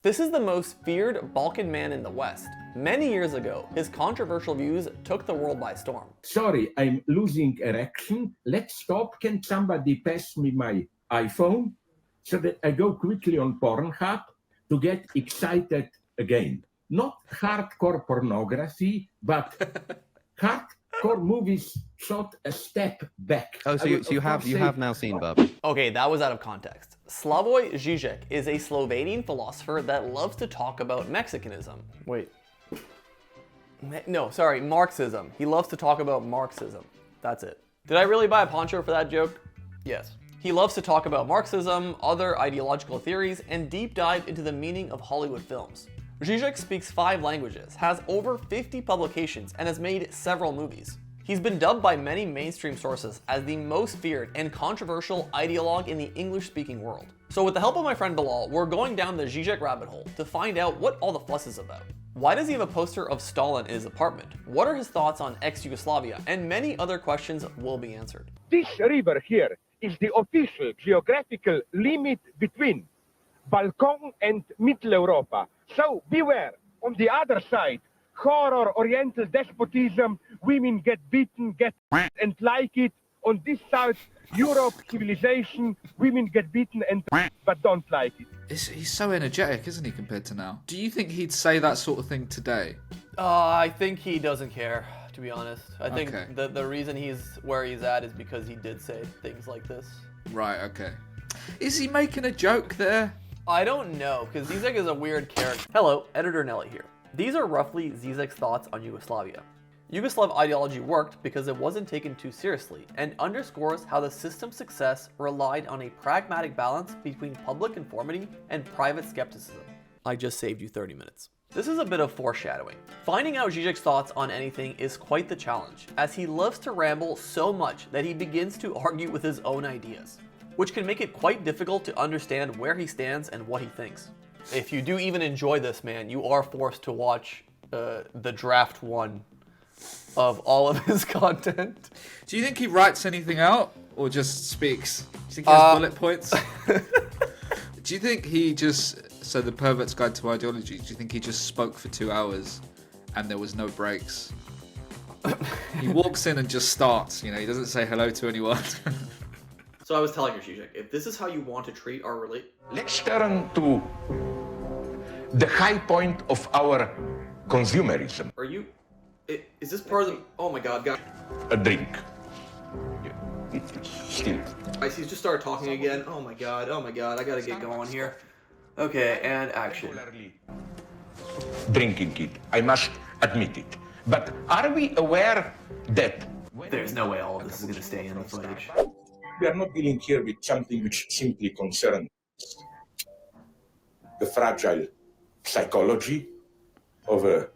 This is the most feared Balkan man in the West. Many years ago, his controversial views took the world by storm. Sorry, I'm losing erection. Let's stop. Can somebody pass me my iPhone so that I go quickly on Pornhub to get excited again? Not hardcore pornography, but hardcore movies shot a step back. Oh, so you have now seen Barbie. Okay, that was out of context. Slavoj Žižek is a Slovenian philosopher that loves to talk about Mexicanism. Wait. No, sorry, Marxism. He loves to talk about Marxism. That's it. Did I really buy a poncho for that joke? Yes. He loves to talk about Marxism, other ideological theories, and deep dive into the meaning of Hollywood films. Zizek speaks 5 languages, has over 50 publications, and has made several movies. He's been dubbed by many mainstream sources as the most feared and controversial ideologue in the English-speaking world. So with the help of my friend Bilal, we're going down the Zizek rabbit hole to find out what all the fuss is about. Why does he have a poster of Stalin in his apartment? What are his thoughts on ex-Yugoslavia? And many other questions will be answered. This river here is the official geographical limit between Balkan and Middle Europa. So beware, on the other side, horror, Oriental despotism, women get beaten, and like it. On this side, Europe, civilization, women get beaten and but don't like it. He's so energetic, isn't he, compared to now? Do you think he'd say that sort of thing today? I think he doesn't care, to be honest. I think Okay. the reason he's where he's at is because he did say things like this. Right, okay. Is he making a joke there? I don't know, because Zizek is a weird character. Hello, Editor Nelly here. These are roughly Zizek's thoughts on Yugoslavia. Yugoslav ideology worked because it wasn't taken too seriously and underscores how the system's success relied on a pragmatic balance between public conformity and private skepticism. I just saved you 30 minutes. This is a bit of foreshadowing. Finding out Zizek's thoughts on anything is quite the challenge, as he loves to ramble so much that he begins to argue with his own ideas, which can make it quite difficult to understand where he stands and what he thinks. If you do even enjoy this man, you are forced to watch the draft 1 of all of his content. Do you think he writes anything out or just speaks? Do you think he has bullet points? Do you think he just, so the Pervert's Guide to Ideology, do you think he just spoke for 2 hours and there was no breaks? He walks in and just starts, he doesn't say hello to anyone. So I was telling you, Zizek, if this is how you want to treat our Let's turn to the high point of our consumerism. is this part of the, oh my god, guys. A drink. Still. Guys, he's just started talking again. Oh my god, I gotta get going here. Okay, and action. Drinking it, I must admit it. But are we aware that... There's no way all of this is gonna stay in the footage. We are not dealing here with something which simply concerns the fragile psychology of a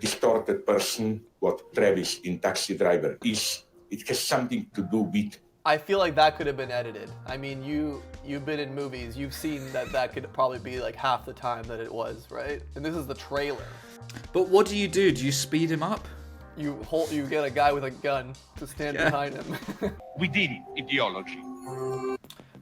distorted person, what Travis in Taxi Driver is. It has something to do with... I feel like that could have been edited. I mean, you've been in movies, you've seen that could probably be like half the time that it was, right? And this is the trailer. But what do? Do you speed him up? You get a guy with a gun to stand behind him. Within ideology.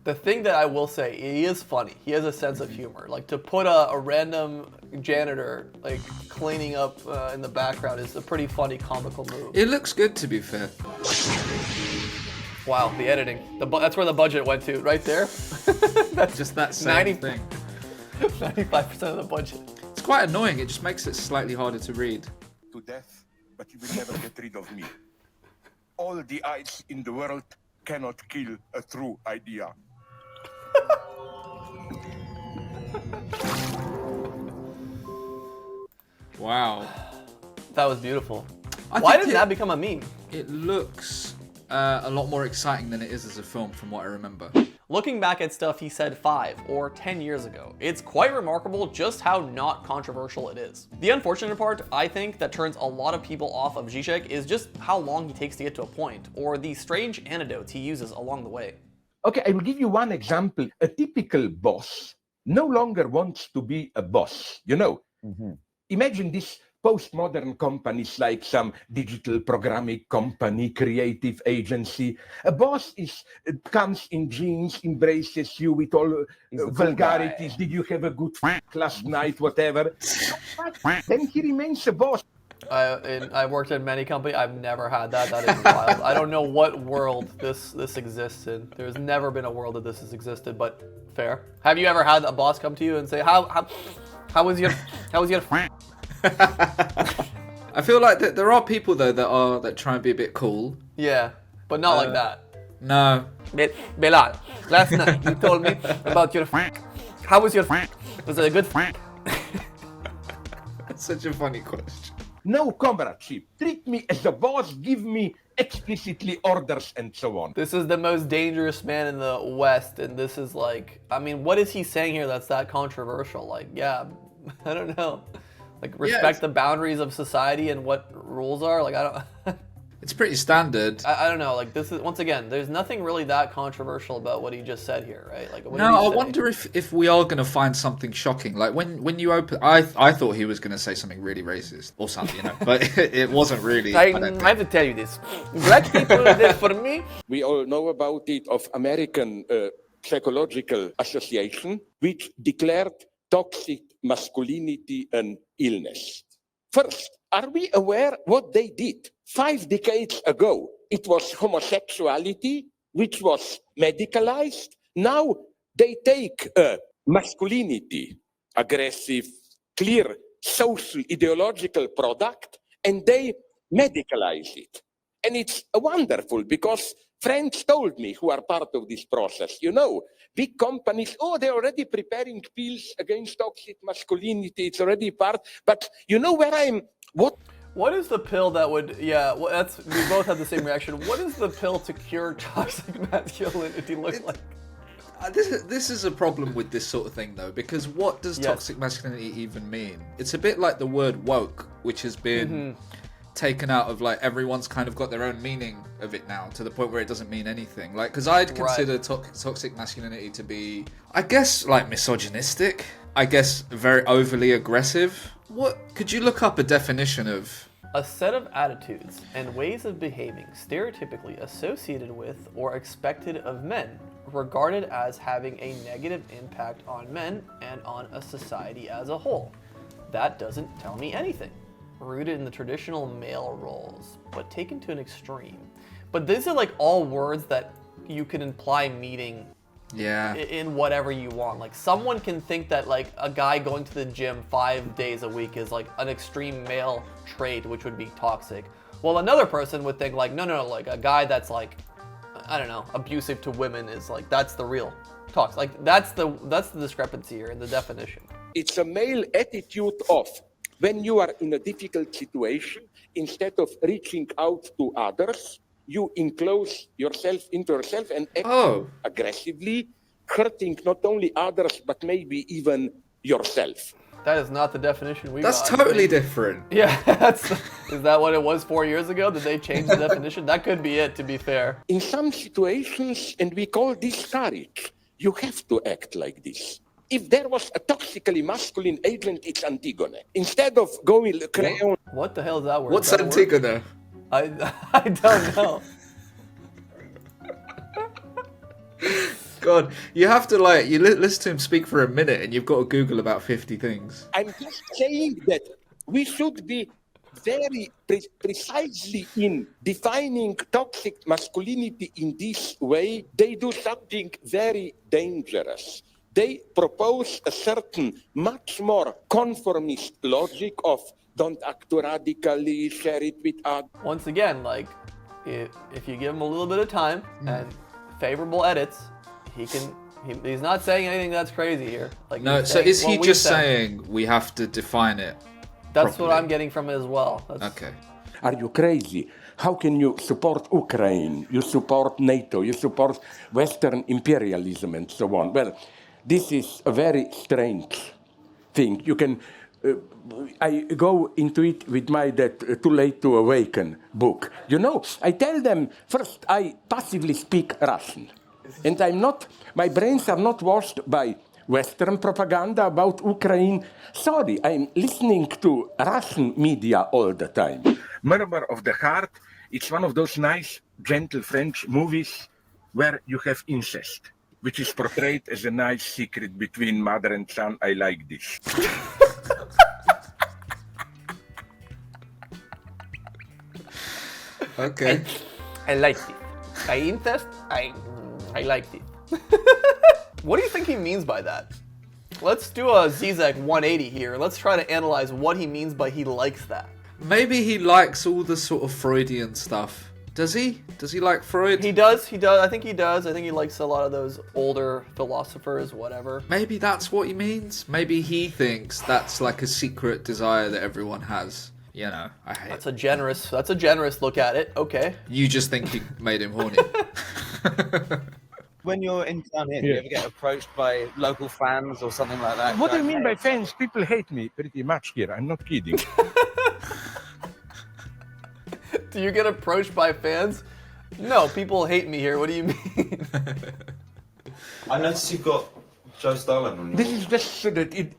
The thing that I will say, he is funny. He has a sense of humor. Like, to put a random janitor, like, cleaning up in the background is a pretty funny comical move. It looks good, to be fair. Wow, the editing. That's where the budget went to, right there. That's just that same thing. 95% of the budget. It's quite annoying. It just makes it slightly harder to read. To death, but you will never get rid of me. All the eyes in the world cannot kill a true idea. Wow. That was beautiful. Why didn't that become a meme? It looks a lot more exciting than it is as a film, from what I remember. Looking back at stuff he said 5 or 10 years ago, it's quite remarkable just how not controversial it is. The unfortunate part, I think, that turns a lot of people off of Zizek is just how long he takes to get to a point, or the strange anecdotes he uses along the way. Okay, I will give you one example. A typical boss no longer wants to be a boss, Imagine this postmodern companies like some digital programming company, creative agency. A boss comes in jeans, embraces you with all vulgarities. Did you have a good last night, whatever? Then he remains a boss. I worked in many companies. I've never had that. That is wild. I don't know what world this exists in. There's never been a world that this has existed, but fair. Have you ever had a boss come to you and say, how was your I feel like that there are people though that try and be a bit cool. Yeah, but not like that. No. Bilal, last night you told me about your how was your was it a good That's such a funny question. No comradeship. Treat me as a boss, give me explicitly orders and so on. This is the most dangerous man in the West, and this is like, I mean, what is he saying here that's that controversial? Like, yeah, I don't know. Like, respect the boundaries of society and what rules are. Like, I don't... It's pretty standard. I don't know. Like, this is, once again, there's nothing really that controversial about what he just said here, right? Like, what no, I wonder if we are going to find something shocking. Like, when you open... I thought he was going to say something really racist or something, you know, but it wasn't really. I have to tell you this. Black people, for me... We all know about it of American Psychological Association, which declared toxic masculinity an illness. First, are we aware what they did? 5 decades ago, it was homosexuality, which was medicalized. Now they take masculinity, aggressive, clear social ideological product, and they medicalize it. And it's wonderful because friends told me who are part of this process, you know, big companies, they're already preparing pills against toxic masculinity. It's already part. But you know where What is the pill that would, we both had the same reaction. What is the pill to cure toxic masculinity look like? This is a problem with this sort of thing, though, because what does toxic masculinity even mean? It's a bit like the word woke, which has been taken out of, like, everyone's kind of got their own meaning of it now, to the point where it doesn't mean anything. Like, because I'd consider toxic masculinity to be, I guess, like, misogynistic. I guess very overly aggressive. What could you look up a definition of? A set of attitudes and ways of behaving stereotypically associated with or expected of men, regarded as having a negative impact on men and on a society as a whole. That doesn't tell me anything. Rooted in the traditional male roles, but taken to an extreme. But these are like all words that you can imply meaning in whatever you want. Like, someone can think that like a guy going to the gym 5 days a week is like an extreme male trait, which would be toxic. Well, another person would think like, no, like a guy that's like, I don't know, abusive to women is like, that's the real toxic. Like, that's the discrepancy here in the definition. It's a male attitude of, when you are in a difficult situation, instead of reaching out to others, you enclose yourself into yourself and act aggressively, hurting not only others, but maybe even yourself. That is not the definition we That's got. totally different. Yeah, is that what it was 4 years ago? Did they change the definition? That could be it, to be fair. In some situations, and we call this courage, you have to act like this. If there was a toxically masculine agent, it's Antigone. Instead of going crayon. What the hell is that word? What's Antigone? I don't know. God, you have to you listen to him speak for a minute and you've got to Google about 50 things. I'm just saying that we should be very precisely in defining toxic masculinity in this way. They do something very dangerous. They propose a certain, much more conformist logic of don't act too radically, share it with others. Once again, like, if you give him a little bit of time and favorable edits, he's not saying anything that's crazy here. Like, no, so is he just saying we have to define it? That's what I'm getting from it as well. Okay. Are you crazy? How can you support Ukraine? You support NATO, you support Western imperialism and so on. Well, this is a very strange thing. You can, I go into it with my Too Late to Awaken book. You know, I tell them, first, I passively speak Russian. And my brains are not washed by Western propaganda about Ukraine. Sorry, I'm listening to Russian media all the time. Murmur of the Heart, it's one of those nice, gentle French movies where you have incest, which is portrayed as a nice secret between mother and son. I like this. Okay. I like it. I incest. I like it. What do you think he means by that? Let's do a Zizek 180 here. Let's try to analyze what he means by he likes that. Maybe he likes all the sort of Freudian stuff. Does he? Does he like Freud? He does. I think he does. I think he likes a lot of those older philosophers, whatever. Maybe that's what he means. Maybe he thinks that's like a secret desire that everyone has. You know, I hate That's a generous look at it. Okay. You just think he made him horny. When you're in town here, do you ever get approached by local fans or something like that? What do you mean by fans? People hate me pretty much here. I'm not kidding. Do you get approached by fans? No, people hate me here. What do you mean? I noticed you've got Joe Stalin on your... This is just so that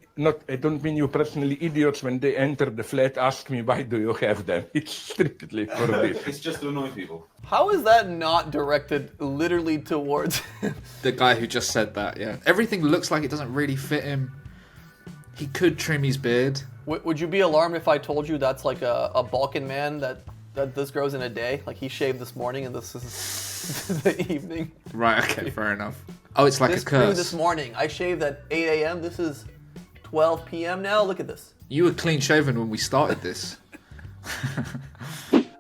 I don't mean you personally, idiots, when they enter the flat, ask me, why do you have them? It's strictly for this. It's just to annoy people. How is that not directed literally towards him? The guy who just said that, yeah. Everything looks like it doesn't really fit him. He could trim his beard. Would you be alarmed if I told you that's like a Balkan man that this grows in a day? Like he shaved this morning and this is the evening. Right, okay, fair enough. Oh, it's like This a grew curse. this morning. I shaved at 8 a.m. This is 12 p.m. now. Look at this. You were clean shaven when we started this.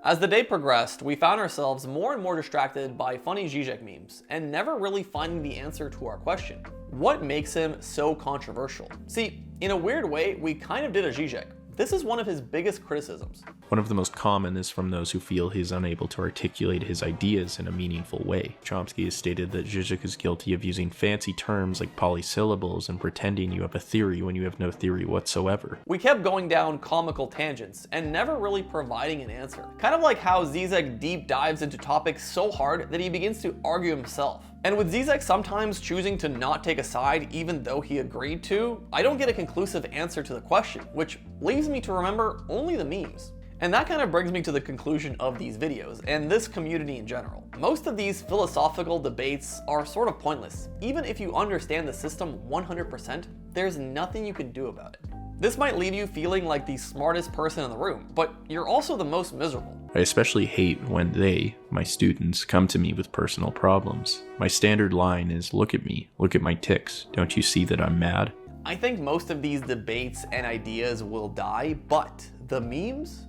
As the day progressed, we found ourselves more and more distracted by funny Žižek memes and never really finding the answer to our question. What makes him so controversial? See, in a weird way, we kind of did a Žižek. This is one of his biggest criticisms. One of the most common is from those who feel he's unable to articulate his ideas in a meaningful way. Chomsky has stated that Zizek is guilty of using fancy terms like polysyllables and pretending you have a theory when you have no theory whatsoever. We kept going down comical tangents and never really providing an answer. Kind of like how Zizek deep dives into topics so hard that he begins to argue himself. And with Zizek sometimes choosing to not take a side even though he agreed to, I don't get a conclusive answer to the question, which leaves me to remember only the memes. And that kind of brings me to the conclusion of these videos, and this community in general. Most of these philosophical debates are sort of pointless. Even if you understand the system 100%, there's nothing you can do about it. This might leave you feeling like the smartest person in the room, but you're also the most miserable. I especially hate when they, my students, come to me with personal problems. My standard line is, look at me, look at my tics, don't you see that I'm mad? I think most of these debates and ideas will die, but the memes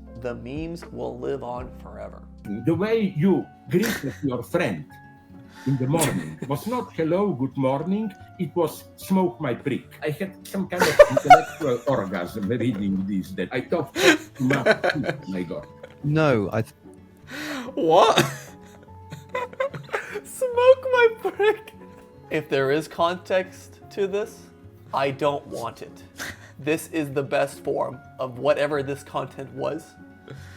will live on forever. The way you greeted your friend in the morning was not hello, good morning, it was smoke my prick. I had some kind of intellectual orgasm reading this, that I thought too much, my God. No, What? Smoke my prick. If there is context to this, I don't want it. This is the best form of whatever this content was.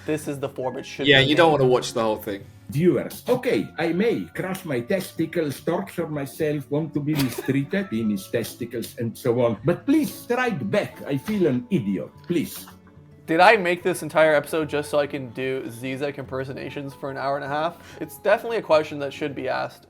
This is the form it should be. Yeah, you don't want to watch the whole thing. Viewers, okay, I may crush my testicles, torture myself, want to be mistreated, penis, testicles, and so on. But please strike back. I feel an idiot. Please. Did I make this entire episode just so I can do Zizek impersonations for an hour and a half? It's definitely a question that should be asked.